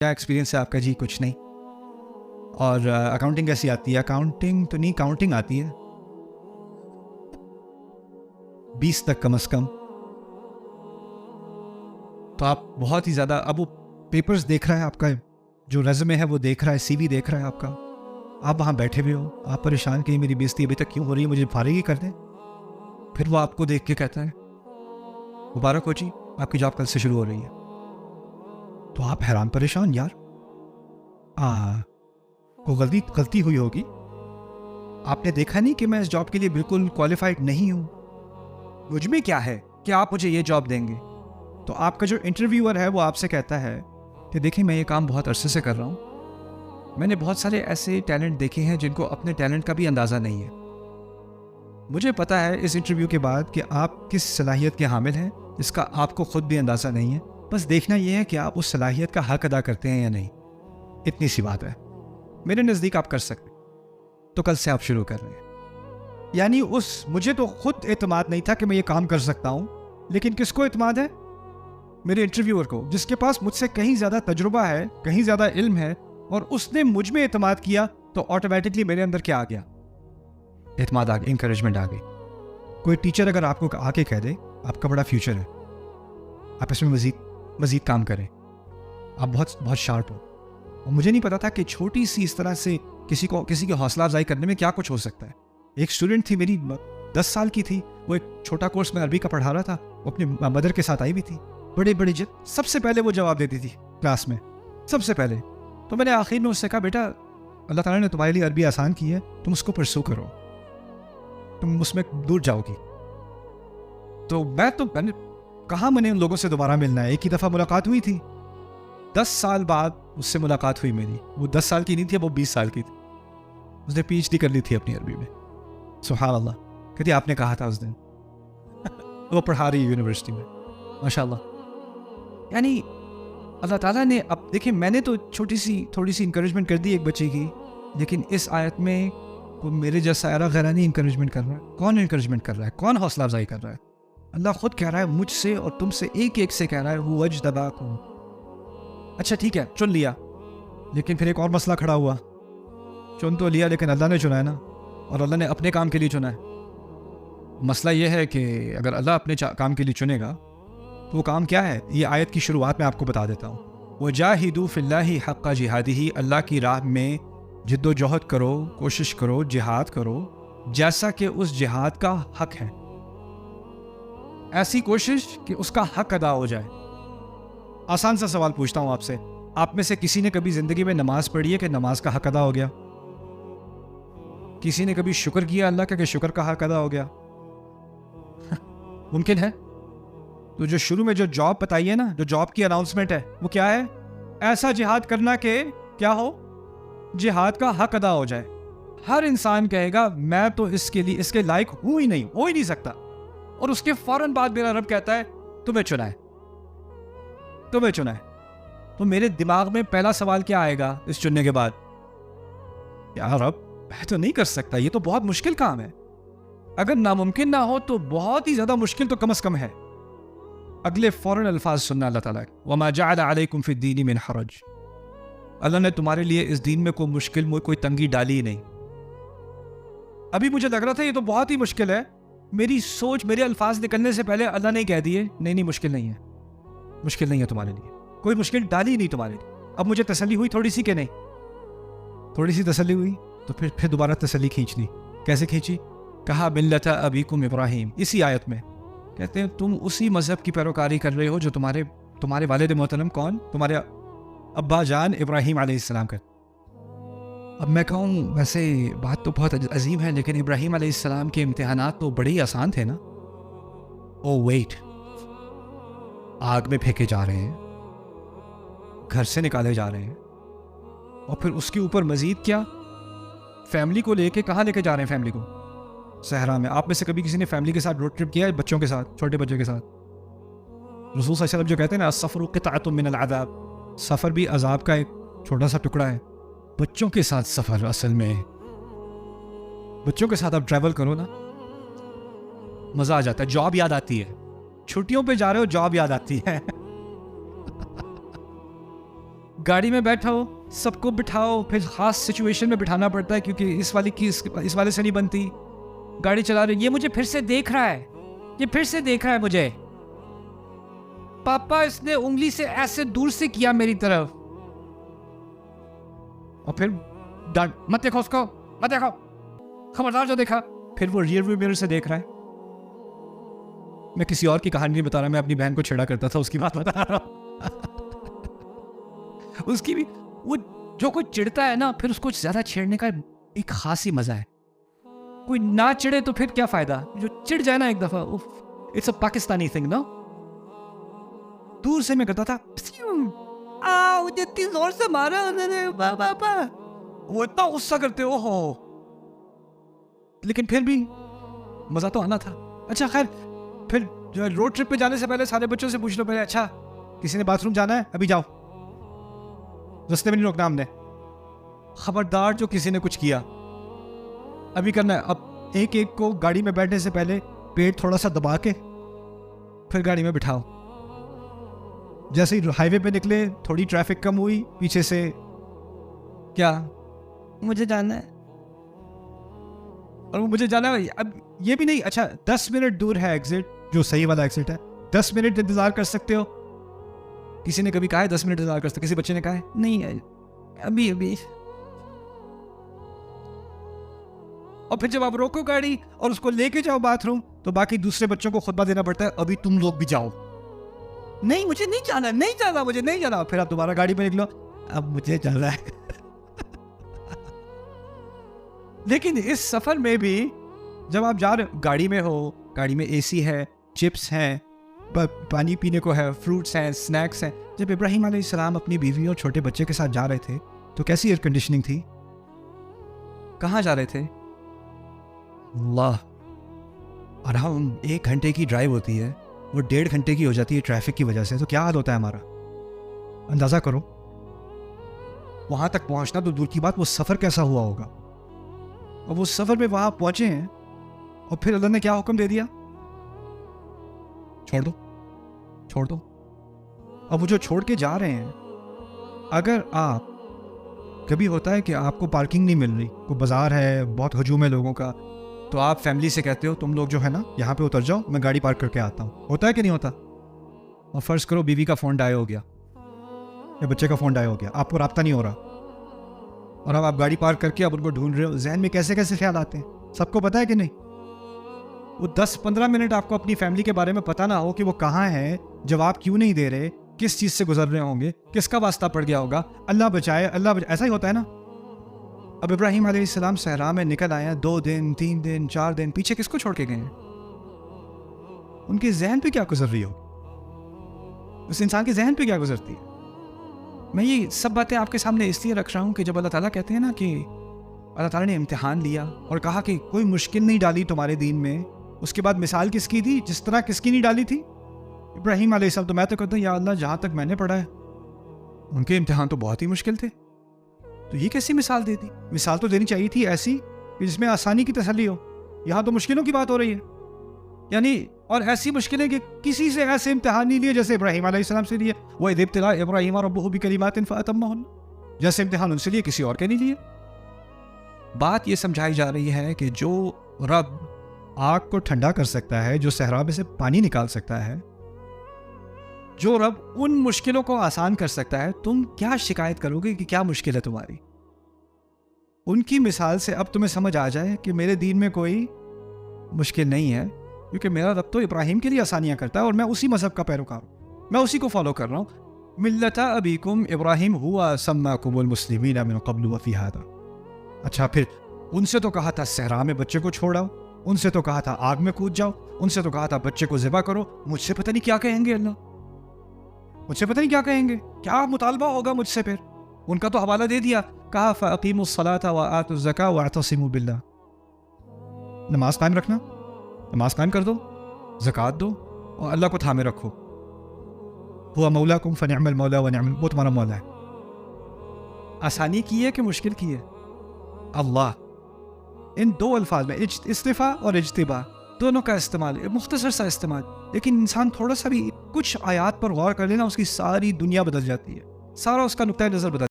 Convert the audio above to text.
क्या एक्सपीरियंस है आपका? जी कुछ नहीं। और अकाउंटिंग कैसी आती है? अकाउंटिंग तो नहीं, काउंटिंग आती है 20 तक कम से कम। तो आप बहुत ही ज़्यादा, अब वो पेपर्स देख रहा है, आपका जो रेज़्यूमे है वो देख रहा है, सीवी देख रहा है आपका। आप वहाँ बैठे हुए हो, आप परेशान कि मेरी बेइज्जती अभी तक क्यों हो रही है, मुझे फारिग ही कर दें। फिर वो आपको देख के कहता है मुबारक हो जी, आपकी जॉब कल से शुरू हो रही है। तो आप हैरान परेशान, यार को गलती हुई होगी। आपने देखा नहीं कि मैं इस जॉब के लिए बिल्कुल क्वालिफाइड नहीं हूँ, मुझ में क्या है कि आप मुझे ये जॉब देंगे। तो आपका जो इंटरव्यूअर है वो आपसे कहता है कि देखिए मैं ये काम बहुत अरसे से कर रहा हूँ, मैंने बहुत सारे ऐसे टैलेंट देखे हैं जिनको अपने टैलेंट का भी अंदाज़ा नहीं है। मुझे पता है इस इंटरव्यू के बाद कि आप किस सलाहियत के हामिल हैं, इसका आपको खुद भी अंदाज़ा नहीं है। बस देखना यह है कि आप उस सलाहियत का हक अदा करते हैं या नहीं। इतनी सी बात है। मेरे नज़दीक आप कर सकते, तो कल से आप शुरू कर रहे हैं। यानी मुझे तो खुद एतमाद नहीं था कि मैं ये काम कर सकता हूँ, लेकिन किसको एतमाद है? मेरे इंटरव्यूअर को, जिसके पास मुझसे कहीं ज़्यादा तजुर्बा है, कहीं ज़्यादा इल्म है, और उसने मुझ में एतमाद किया। तो ऑटोमेटिकली मेरे अंदर क्या आ गया? एतमाद आ गया, इंकरेजमेंट आ गई। कोई टीचर अगर आपको आके कह दे आपका बड़ा फ्यूचर है, आप इसमें मज़ीद काम करें, आप बहुत बहुत शार्प हो। और मुझे नहीं पता था कि छोटी सी इस तरह से किसी की हौसला अफजाई करने में क्या कुछ हो सकता है। एक स्टूडेंट थी मेरी, 10 साल की थी, वो एक छोटा कोर्स में अरबी का पढ़ा रहा था, वो अपनी मदर के साथ आई भी थी, बड़े जिद, सबसे पहले वो जवाब देती थी क्लास में, सबसे पहले। तो मैंने आखिर में उससे कहा, बेटा अल्लाह ताला ने तुम्हारे लिए अरबी आसान की है, तुम उसको परसू करो, तुम उसमें दूर जाओगी। तो मैंने कहा मैंने उन लोगों से दोबारा मिलना है। एक ही दफ़ा मुलाकात हुई थी, 10 साल बाद उससे मुलाकात हुई मेरी। वो 10 साल की नहीं थी, वो 20 साल की थी। उसने PhD कर ली थी अपनी अरबी में। सुभान अल्लाह। कहती आपने कहा था उस दिन। वो पढ़ा रही है यूनिवर्सिटी में, माशाल्लाह। यानी अल्लाह ताला ने, अब देखिए मैंने तो थोड़ी सी इंकरेजमेंट कर दी एक बच्चे की, लेकिन इस आयत में वो मेरे जैसा एरा गैरा नहीं इंकरेजमेंट कर रहा है। कौन इंकरेजमेंट कर रहा है? कौन हौसला अफजाई कर रहा है? अल्लाह खुद कह रहा है, मुझसे और तुमसे एक से कह रहा है, हुवा अजतबाकुम। अच्छा ठीक है, चुन लिया, लेकिन फिर एक और मसला खड़ा हुआ। चुन तो लिया, लेकिन अल्लाह ने चुना है ना, और अल्लाह ने अपने काम के लिए चुना है। मसला यह है कि अगर अल्लाह अपने काम के लिए चुनेगा तो वो काम क्या है? ये आयत की शुरुआत में आपको बता देता हूँ। वजाहिदू फिल्लाहि हक्का जिहादिही, अल्लाह की राह में जिद्दोजहद करो, कोशिश करो, जिहाद करो, जैसा कि उस जिहाद का हक है। ऐसी कोशिश कि उसका हक अदा हो जाए। आसान सा सवाल पूछता हूं आपसे, आप में से किसी ने कभी जिंदगी में नमाज पढ़ी है कि नमाज का हक अदा हो गया? किसी ने कभी शुक्र किया अल्लाह का कि शुक्र का हक अदा हो गया? मुमकिन है? तो जो शुरू में जो जॉब बताई है ना, जो जॉब की अनाउंसमेंट है, वो क्या है? ऐसा जिहाद करना कि क्या हो? जिहाद का हक अदा हो जाए। हर इंसान कहेगा मैं तो इसके लायक हूं ही नहीं, हो ही नहीं सकता। और उसके फौरन बाद मेरा रब कहता है तुम्हें चुना है, तुम्हें चुना है। तो मेरे दिमाग में पहला सवाल क्या आएगा इस चुनने के बाद? यार रब, मैं तो नहीं कर सकता, ये तो बहुत मुश्किल काम है। अगर नामुमकिन ना हो तो बहुत ही ज्यादा मुश्किल तो कम से कम है। अगले फौरन अल्फाज सुनना अल्लाह ताला, वमा जअल अलैकुम फिद्दीन मिन हरज। अल्लाह ने तुम्हारे लिए इस दीन में कोई मुश्किल, कोई तंगी डाली ही नहीं। अभी मुझे लग रहा था ये तो बहुत ही मुश्किल है, मेरी सोच, मेरे अल्फाज निकलने से पहले अल्लाह ने कह दिए नहीं मुश्किल नहीं है, मुश्किल नहीं है तुम्हारे लिए, कोई मुश्किल डाली ही नहीं तुम्हारे लिए। अब मुझे तसल्ली हुई थोड़ी सी कि नहीं? थोड़ी सी तसल्ली हुई, तो फिर दोबारा तसल्ली खींच ली। कैसे खींची? कहा मिल्लता अबीकुम इब्राहिम। इसी आयत में कहते हैं तुम उसी मजहब की पैरोकारी कर रहे हो जो तुम्हारे वालिद मोहतरम, कौन? तुम्हारे अब्बा जान इब्राहिम अलैहिस्सलाम का। अब मैं कहूँ वैसे बात तो बहुत अजीब है, लेकिन इब्राहिम अलैहिस्सलाम के इम्तिहानात तो बड़े ही आसान थे ना। ओ वेट, आग में फेंके जा रहे हैं, घर से निकाले जा रहे हैं, और फिर उसके ऊपर मजीद क्या? फैमिली को लेके कहाँ लेके जा रहे हैं? फैमिली को सहरा में। आप में से कभी किसी ने फैमिली के साथ रोड ट्रिप किया है? बच्चों के साथ, छोटे बच्चों के साथ? रसूल सल्लल्लाहु अलैहि वसल्लम जो कहते हैं ना, सफ़र क़ित्अतुम मिनल अज़ाब, सफ़र भी अजाब का एक छोटा सा टुकड़ा है। बच्चों के साथ सफ़र, असल में बच्चों के साथ आप ट्रैवल करो ना, मज़ा आ जाता है। जॉब याद आती है, छुट्टियों पे जा रहे हो, जॉब याद आती है। गाड़ी में बैठो, सबको बिठाओ, फिर खास सिचुएशन में बिठाना पड़ता है क्योंकि इस वाली की इस वाले से नहीं बनती। गाड़ी चला रहे, ये मुझे फिर से देख रहा है, ये फिर से देख रहा है मुझे। पापा इसने उंगली से ऐसे दूर से किया मेरी तरफ, और फिर डांट, मत देखो उसको, मत देखो, खबरदार जो देखा। फिर वो रियर व्यू मिरर से देख रहा है। मैं किसी और की कहानी नहीं बता रहा, मैं अपनी बहन को छेड़ा करता था उसकी बात बता रहा हूं। उसकी भी, वो जो कोई चिढ़ता है ना, फिर उसको ज्यादा छेड़ने का एक खास ही मजा है। कोई ना चिढ़े तो फिर क्या फायदा, जो चिढ़ जाए ना एक दफा, इट्स अ पाकिस्तानी थिंग ना। दूर से मैं करता था, मुझे इतनी जोर से मारा उन्होंने, बाबा। वो इतना गुस्सा करते हो, लेकिन फिर भी मजा तो आना था। अच्छा खैर, फिर जो है रोड ट्रिप पे जाने से पहले सारे बच्चों से पूछ लो पहले, अच्छा किसी ने बाथरूम जाना है, अभी जाओ, रास्ते में नहीं रोकना हमने। खबरदार जो किसी ने कुछ किया, अभी करना है। अब एक एक को गाड़ी में बैठने से पहले पेट थोड़ा सा दबा के फिर गाड़ी में बिठाओ। जैसे ही हाईवे पे निकले, थोड़ी ट्रैफिक कम हुई, पीछे से क्या, मुझे जाना है, और वो मुझे जाना है। अब ये भी नहीं, अच्छा 10 मिनट दूर है एग्जिट, जो सही वाला एग्जिट है, 10 मिनट इंतजार कर सकते हो। किसी ने कभी कहा है 10 मिनट इंतजार कर सकते? किसी बच्चे ने कहा है नहीं है, अभी अभी। और फिर जब आप रोको गाड़ी और उसको लेके जाओ बाथरूम, तो बाकी दूसरे बच्चों को खुतबा देना पड़ता है, अभी तुम लोग भी जाओ। नहीं मुझे नहीं जाना, नहीं जाना, मुझे नहीं जाना। फिर आप दोबारा गाड़ी पे निकलो, अब मुझे जाना है। लेकिन इस सफर में भी जब आप जा रहे हो, गाड़ी में हो, गाड़ी में एसी है, चिप्स हैं, पानी पीने को है, फ्रूट्स हैं, स्नैक्स हैं। जब इब्राहिम अलैहिस्सलाम अपनी बीवी और छोटे बच्चे के साथ जा रहे थे तो कैसी एयर कंडीशनिंग थी? कहाँ जा रहे थे? अल्लाह, आराम 1 घंटे की ड्राइव होती है, वो 1.5 घंटे की हो जाती है ट्रैफिक की वजह से। तो क्या हाल होता है हमारा, अंदाजा करो। वहां तक पहुंचना तो दूर की बात, वो सफर कैसा हुआ होगा। और वो सफर में वहां पहुंचे हैं और फिर अल्लाह ने क्या हुक्म दे दिया? छोड़ दो, छोड़ दो। अब वो जो छोड़ के जा रहे हैं, अगर आप, कभी होता है कि आपको पार्किंग नहीं मिल रही, कोई बाजार है, बहुत हजूम है लोगों का, तो आप फैमिली से कहते हो तुम लोग जो है ना यहाँ पे उतर जाओ, मैं गाड़ी पार्क करके आता हूँ। होता है कि नहीं होता? और फर्ज करो बीवी का फ़ोन डायल हो गया या बच्चे का फ़ोन डायल हो गया, आपको राब्ता नहीं हो रहा, और अब आप गाड़ी पार्क करके अब उनको ढूंढ रहे हो। जहन में कैसे कैसे ख्याल आते हैं, सबको पता है कि नहीं? वो 10-15 मिनट आपको अपनी फैमिली के बारे में पता ना हो कि वो कहाँ है, जवाब क्यों नहीं दे रहे, किस चीज़ से गुजर रहे होंगे, किसका वास्ता पड़ गया होगा, अल्लाह बचाए, अल्लाह बचाए, ऐसा ही होता है ना। अब इब्राहिम अलैहिस्सलाम सहरा में निकल आए, 2 दिन 3 दिन 4 दिन, पीछे किसको छोड़ के गए हैं? उनके जहन पे क्या गुजर रही हो, उस इंसान के जहन पे क्या गुजरती है? मैं ये सब बातें आपके सामने इसलिए रख रहा हूँ कि जब अल्लाह ताला कहते हैं ना कि अल्लाह ताला ने इम्तिहान लिया और कहा कि कोई मुश्किल नहीं डाली तुम्हारे दीन में, उसके बाद मिसाल किसकी दी? जिस तरह किसकी नहीं डाली थी? इब्राहिम अलैहिस्सलाम। तो मैं तो कहता हूँ या अल्लाह, जहाँ तक मैंने पढ़ा है उनके इम्तिहान तो बहुत ही मुश्किल थे, तो ये कैसी मिसाल दे दी? मिसाल तो देनी चाहिए थी ऐसी कि जिसमें आसानी की तसल्ली हो। यहाँ तो मुश्किलों की बात हो रही है, यानी, और ऐसी मुश्किलें कि किसी से ऐसे इम्तिहान नहीं लिए जैसे इब्राहिम अलैहिस्सलाम से लिए। वह इज़ इब्तला इब्राहिम रब्बुहु बिकलिमातिन फअतम्महुन, जैसे इम्तिहान उनसे लिए किसी और के नहीं लिए। बात यह समझाई जा रही है कि जो रब आग को ठंडा कर सकता है, जो सहरा में से पानी निकाल सकता है, जो रब उन मुश्किलों को आसान कर सकता है, तुम क्या शिकायत करोगे कि क्या मुश्किल है तुम्हारी? उनकी मिसाल से अब तुम्हें समझ आ जाए कि मेरे दीन में कोई मुश्किल नहीं है, क्योंकि मेरा रब तो इब्राहिम के लिए आसानियां करता है और मैं उसी मजहब का पैरोकार हूं, मैं उसी को फॉलो कर रहा हूं। मिल्लता अबीकुम इब्राहिम हुआ सम्माकुमुल मुस्लिमीना मिन क़ब्लु व फ़ी हादा। अच्छा, फिर उनसे तो कहा था सहरा में बच्चे को छोड़ आओ, उनसे तो कहा था आग में कूद जाओ, उनसे तो कहा था बच्चे को ज़िबा करो। मुझसे पता नहीं क्या कहेंगे अल्लाह, मुझसे पता नहीं क्या कहेंगे, क्या मुतालबा होगा मुझसे। फिर उनका तो हवाला दे दिया, कहा फ़अक़ीमुस्सलाता व आतुज़ ज़का व अअतसिमू बिल्लाह, नमाज कायम रखना, नमाज कायम कर दो, ज़कात दो और अल्लाह को थामे रखो। हुआ मौलाकुम फ़निअमल मौला व निअमल, वो तुम्हारा मौला है। आसानी की है कि मुश्किल की है? अल्लाह। इन दो अल्फाज में इस्तिफ़ा और इज्तिबा दोनों का इस्तेमाल, मुख्तसर सा इस्तेमाल, लेकिन इंसान थोड़ा सा भी कुछ आयात पर गौर कर लेना, उसकी सारी दुनिया बदल जाती है, सारा उसका नुक्ता नज़र बदल